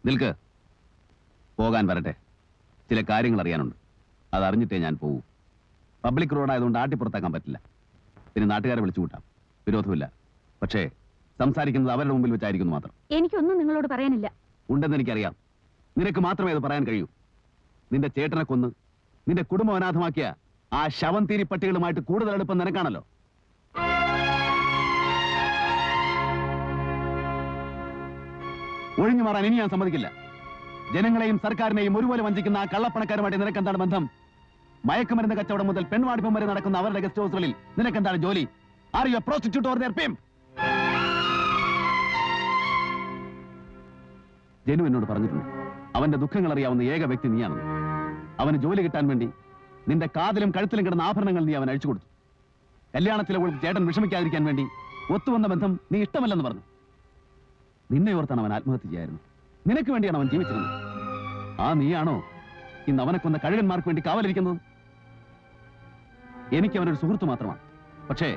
നിൽക്ക്. പോകാൻ വരട്ടെ. ചില കാര്യങ്ങൾ അറിയാനുണ്ട്. അതറിഞ്ഞിട്ടേ ഞാൻ പോകൂ. പബ്ലിക് റോഡായതുകൊണ്ട് ആട്ടിപ്പുറത്താക്കാൻ പറ്റില്ല. പിന്നെ നാട്ടുകാരെ വിളിച്ചു കൂട്ടാം, വിരോധമില്ല. പക്ഷേ സംസാരിക്കുന്നത് അവരുടെ മുമ്പിൽ വെച്ചായിരിക്കുന്നു മാത്രം. എനിക്കൊന്നും നിങ്ങളോട് പറയാനില്ല. ഉണ്ടെന്ന് എനിക്കറിയാം. നിനക്ക് മാത്രമേ അത് പറയാൻ കഴിയൂ. നിന്റെ ചേട്ടനെ കൊന്ന് നിന്റെ കുടുംബം അനാഥമാക്കിയ ആ ശവംതീരി പട്ടികളുമായിട്ട് കൂടുതൽ അടുപ്പം നിനക്കാണല്ലോ. ഒഴിഞ്ഞു മാറാൻ ഇനി ഞാൻ സമ്മതിക്കില്ല. ജനങ്ങളെയും സർക്കാരിനെയും ഒരുപോലെ വഞ്ചിക്കുന്ന ആ കള്ളപ്പണക്കാരുമായിട്ട് നിനക്കെന്താണ് ബന്ധം? മയക്കുമരുന്ന് കച്ചവടം മുതൽ പെൺവാടിപ്പം വരെ നടക്കുന്ന അവരുടെ ഗസ്റ്റ് ഹൗസുകളിൽ നിനക്കെന്താണ് ജോലി? Are you A prostitute or there pimp? ജനു എന്നോട് പറഞ്ഞിട്ടുണ്ട്, അവന്റെ ദുഃഖങ്ങൾ അറിയാവുന്ന ഏക വ്യക്തി നീയാണെന്ന്. അവന് ജോലി കിട്ടാൻ വേണ്ടി നിന്റെ കാതിലും കഴുത്തിലും കിടന്ന ആഭരണങ്ങൾ നീ അവൻ അഴിച്ചു കൊടുത്തു. കല്യാണത്തിലെ ചേട്ടൻ വിഷമിക്കാതിരിക്കാൻ വേണ്ടി ഒത്തുവന്ന ബന്ധം നീ ഇഷ്ടമല്ലെന്ന് പറഞ്ഞു. നിന്നെ ഓർത്താണ് അവൻ ആത്മഹത്യ ചെയ്യായിരുന്നു. നിനക്ക് വേണ്ടിയാണ് അവൻ ജീവിച്ചിരുന്നത്. ആ നീയാണോ ഇന്ന് അവനെ കൊന്ന കഴുകന്മാർക്ക് വേണ്ടി കാവലിരിക്കുന്നത്? എനിക്ക് അവനൊരു സുഹൃത്ത് മാത്രമാണ്. പക്ഷേ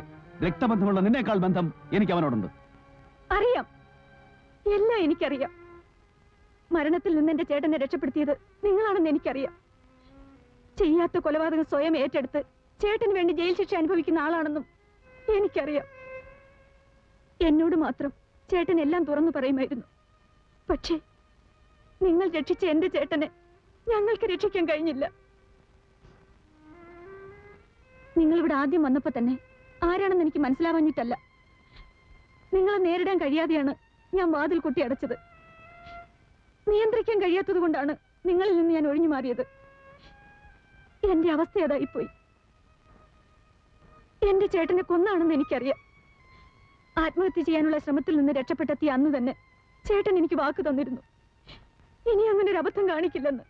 രക്തബന്ധമുള്ള നിന്നേക്കാൾ ബന്ധം എനിക്ക് അവനോടുണ്ട്. അറിയാം, എല്ലാം എനിക്കറിയാം. മരണത്തിൽ നിന്ന് എന്റെ ചേട്ടനെ രക്ഷപ്പെടുത്തിയത് നിങ്ങളാണെന്ന് എനിക്കറിയാം. ചെയ്യാത്ത കൊലപാതകം സ്വയം ഏറ്റെടുത്ത് ചേട്ടന് വേണ്ടി ജയിൽ ശിക്ഷ അനുഭവിക്കുന്ന ആളാണെന്നും എനിക്കറിയാം. എന്നോട് മാത്രം ചേട്ടൻ എല്ലാം തുറന്നു പറയുമായിരുന്നു. പക്ഷേ നിങ്ങൾ രക്ഷിച്ച എന്റെ ചേട്ടനെ ഞങ്ങൾക്ക് രക്ഷിക്കാൻ കഴിഞ്ഞില്ല. നിങ്ങളിവിടെ ആദ്യം വന്നപ്പോ തന്നെ ആരാണെന്ന് എനിക്ക് മനസ്സിലാവാഞ്ഞിട്ടല്ല, നിങ്ങളെ നേരിടാൻ കഴിയാതെയാണ് ഞാൻ വാതിൽ കൊട്ടി അടച്ചത്. നിയന്ത്രിക്കാൻ കഴിയാത്തത് കൊണ്ടാണ് നിങ്ങളിൽ നിന്ന് ഞാൻ ഒഴിഞ്ഞു മാറിയത്. എന്റെ അവസ്ഥ അതായിപ്പോയി. എന്റെ ചേട്ടനെ കൊന്നാണെന്ന് എനിക്കറിയാം. ആത്മഹത്യ ചെയ്യാനുള്ള ശ്രമത്തിൽ നിന്ന് രക്ഷപ്പെട്ടെത്തിയ അന്ന് തന്നെ ചേട്ടൻ എനിക്ക് വാക്ക് തന്നിരുന്നു, ഇനി അങ്ങനെ ഒരു അബദ്ധം കാണിക്കില്ലെന്ന്.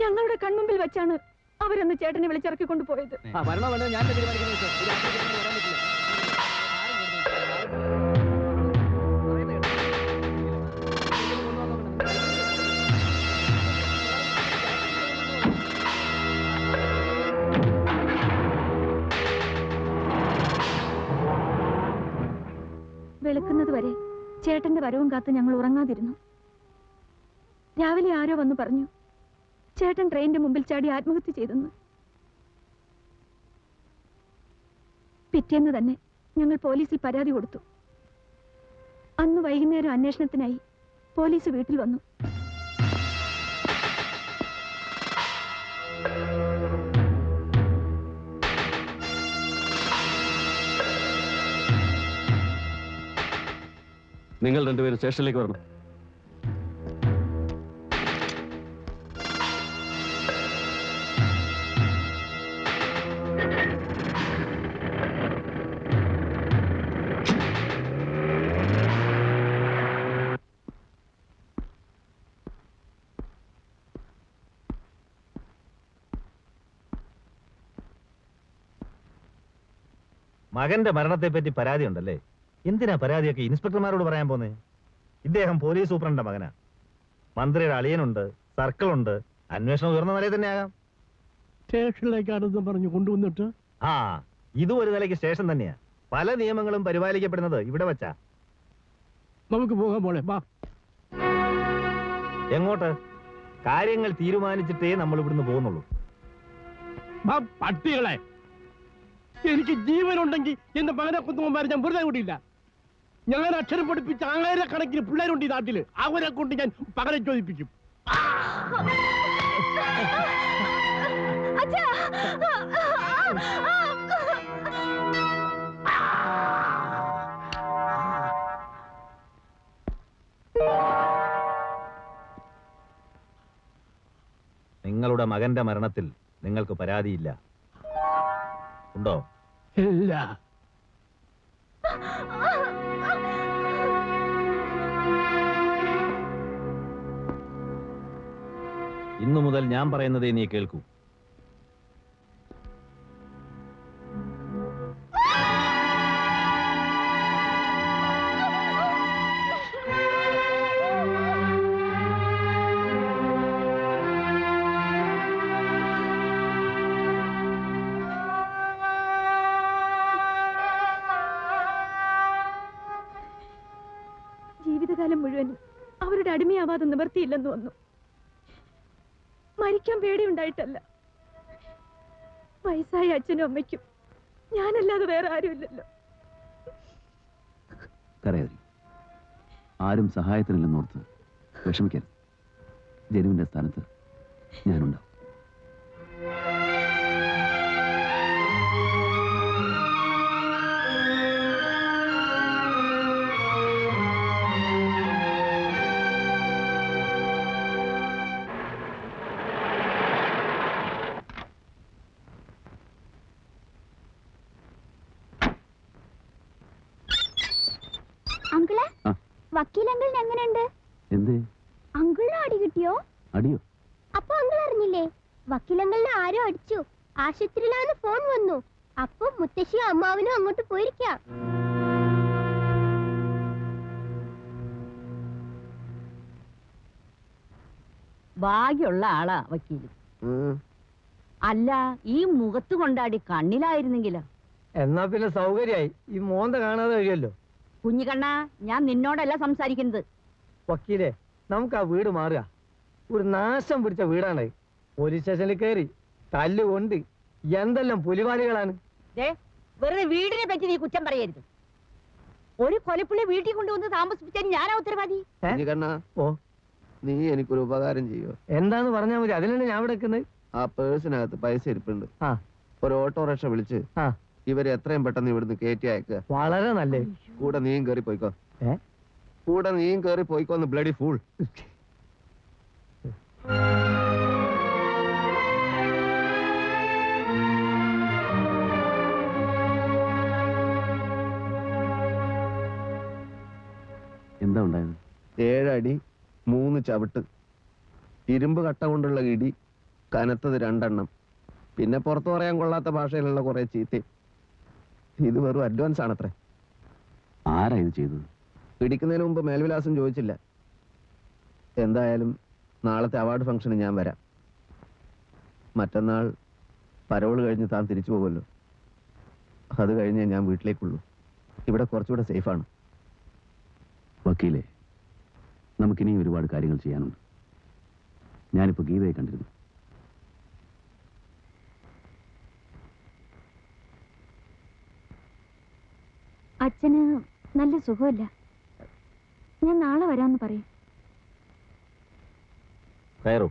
ഞങ്ങളുടെ കൺമുമ്പിൽ വെച്ചാണ് അവരന്ന് ചേട്ടനെ വിളിച്ചിറക്കിക്കൊണ്ട് പോയത്. വെളുക്കുന്നത് വരെ ചേട്ടന്റെ വരവും കാത്ത് ഞങ്ങൾ ഉറങ്ങാതിരുന്നു. രാവിലെ ആരോ വന്നു പറഞ്ഞു ചേട്ടൻ ട്രെയിനിന്റെ മുമ്പിൽ ചാടി ആത്മഹത്യ ചെയ്തെന്ന്. പിറ്റേന്ന് തന്നെ ഞങ്ങൾ പോലീസിൽ പരാതി കൊടുത്തു. അന്ന് വൈകുന്നേരം അന്വേഷണത്തിനായി പോലീസ് വീട്ടിൽ വന്നു. നിങ്ങൾ രണ്ടുപേരും സ്റ്റേഷനിലേക്ക് വരണം. മകന്റെ മരണത്തെപ്പറ്റി പരാതി ഉണ്ടല്ലേ? എന്തിനാ പരാതിയൊക്കെ ഇൻസ്പെക്ടർമാരോട് പറയാൻ പോന്നേ? ഇദ്ദേഹം പോലീസ് സൂപ്രണ്ടിന്റെ മകനാ. മന്ത്രിയുടെ അളിയനുണ്ട്, സർക്കിളുണ്ട്. അന്വേഷണം ഉയർന്ന നിലയിൽ തന്നെ ആകാം. സ്റ്റേഷനിലേക്കാണെന്ന് പറഞ്ഞു കൊണ്ടുവന്നിട്ട് ആ ഇതും ഒരു നിലയ്ക്ക് സ്റ്റേഷൻ തന്നെയാ. പല നിയമങ്ങളും പരിപാലിക്കപ്പെടുന്നത് ഇവിടെ വെച്ചാ. നമുക്ക് പോകാൻ പോലെ വാ. എങ്ങോട്ട്? കാര്യങ്ങൾ തീരുമാനിച്ചിട്ടേ നമ്മൾ ഇവിടുന്ന് പോകുന്നുള്ളൂ. പട്ടികളെ, എനിക്ക് ജീവനുണ്ടെങ്കിൽ എന്റെ മകനെ കൊന്നുമാരെ ഞാൻ വെറുതെ കൂടിയില്ല. ഞാൻ അക്ഷരം പഠിപ്പിച്ച 1000കണക്കിന് പിള്ളേരുണ്ട് ഈ നാട്ടില്. അവരെ കൊണ്ട് ഞാൻ പകരം ചോദിപ്പിക്കും. നിങ്ങളുടെ മകന്റെ മരണത്തിൽ നിങ്ങൾക്ക് പരാതിയില്ല, ഉണ്ടോ? ഇല്ല. ഇന്നു മുതൽ ഞാൻ പറയുന്നതേ നീ കേൾക്കൂ. ജീവിതകാലം മുഴുവൻ അവർ അവരുടെ അടിമയാവാതെ നിവർത്തിയില്ലെന്ന് വന്നു. മരിക്കാൻ പേടിയുണ്ടായിട്ടല്ല. വയസ്സായ അച്ഛനും അമ്മയ്ക്കും ഞാനല്ലാതെ വേറെ ആരുമില്ലല്ലോ. കരയാതി. ആരും സഹായത്തിനില്ലെന്നോർത്ത് വിഷമിക്കരുത്. ജനുവിന്റെ സ്ഥാനത്ത് ഞാനുണ്ടാവും. അങ്കിളെ, വക്കീലങ്കിളിന് എങ്ങനെയുണ്ട്? എന്തേ? അങ്കിളിന് അടി കിട്ടിയോ? അടിയോ? അപ്പൊ അങ്കിൾ അറിഞ്ഞില്ലേ? വക്കീലങ്കിളിനെ ആരോ അടിച്ചു. ആശുപത്രിയിലാന്ന് ഫോൺ വന്നു. അപ്പൊ മുത്തശ്ശിയും അമ്മാവനും അങ്ങോട്ട് പോയിരിക്കാം. ഭാഗ്യമുള്ള ആളാ വക്കീല്. അല്ല, ഈ മുഖത്ത് കൊണ്ടാടി കണ്ണിലായിരുന്നെങ്കിലോ? എന്നാ പിന്നെ സൗകര്യായി. ഈ മോന്ത കാണാതെ കഴിയല്ലോ. കുഞ്ഞിക്കണ്ണ, ഞാൻ നിന്നോടല്ല സംസാരിക്കുന്നത്. വക്കീലെ, നമുക്ക് ആ വീട് മാറുക. ഒരു നാശം പിടിച്ച വീടാണ്. പോലീസ് സ്റ്റേഷനിൽ കയറി തല്ലുകൊണ്ട് എന്തെല്ലാം പുലിവാലികളാണ്. വെറുതെ വീടിനെ പറ്റി നീ കുറ്റം പറയരുത്. ഒരു കൊലപ്പുള്ളി വീട്ടിൽ കൊണ്ടുവന്ന് താമസിപ്പിച്ചാൽ ഞാനാ ഉത്തരവാദി. ഓ, നീ എനിക്കൊരു ഉപകാരം ചെയ്യോ? എന്താന്ന് പറഞ്ഞാൽ മതി. അതിനാണ് ഞാൻ ഇവിടെ നിൽക്കുന്നത്. ആ പേഴ്സിനകത്ത് പൈസ ഇരിപ്പുണ്ട്. ആ, ഒരു ഓട്ടോറിക്ഷ വിളിച്ച് ആ, ഇവരെ എത്രയും പെട്ടെന്ന് ഇവിടുന്ന് കയറ്റി അയക്കുക. വളരെ നല്ലേ. കൂടെ നീയും കയറി പോയിക്കോ. ഏ? കൂടെ നീയും കയറി പോയിക്കോന്ന് ബ്ലഡി ഫൂൾ. എന്താ ഉണ്ടായത്? 7 അടി 3 ചവിട്ട്, ഇരുമ്പ് കട്ട കൊണ്ടുള്ള ഇടി, കനത്തത് 2 എണ്ണം, പിന്നെ പുറത്തു പറയാൻ കൊള്ളാത്ത ഭാഷയിലുള്ള കുറെ ചീത്തയും. ഇത് വെറും അഡ്വാൻസ് ആണത്രേ. ആരാ ഇത് ചെയ്തത്? പിടിക്കുന്നതിന് മുമ്പ് മേൽവിലാസം ചോദിച്ചില്ല. എന്തായാലും നാളത്തെ അവാർഡ് ഫംഗ്ഷന് ഞാൻ വരാം. മറ്റന്നാൾ പരോള് കഴിഞ്ഞ് താൻ തിരിച്ചു പോകുമല്ലോ. അത് കഴിഞ്ഞേ ഞാൻ വീട്ടിലേക്കുള്ളൂ. ഇവിടെ കുറച്ചുകൂടെ സേഫാണ്. വക്കീലെ, നമുക്കിനി ഒരുപാട് കാര്യങ്ങൾ ചെയ്യാനുണ്ട്. ഞാനിപ്പോ ഗീതയെ കണ്ടിരുന്നു. അച്ഛന് നല്ല സുഖമില്ല. ഞാൻ നാളെ വരാന്ന് പറയും. കയറൂ.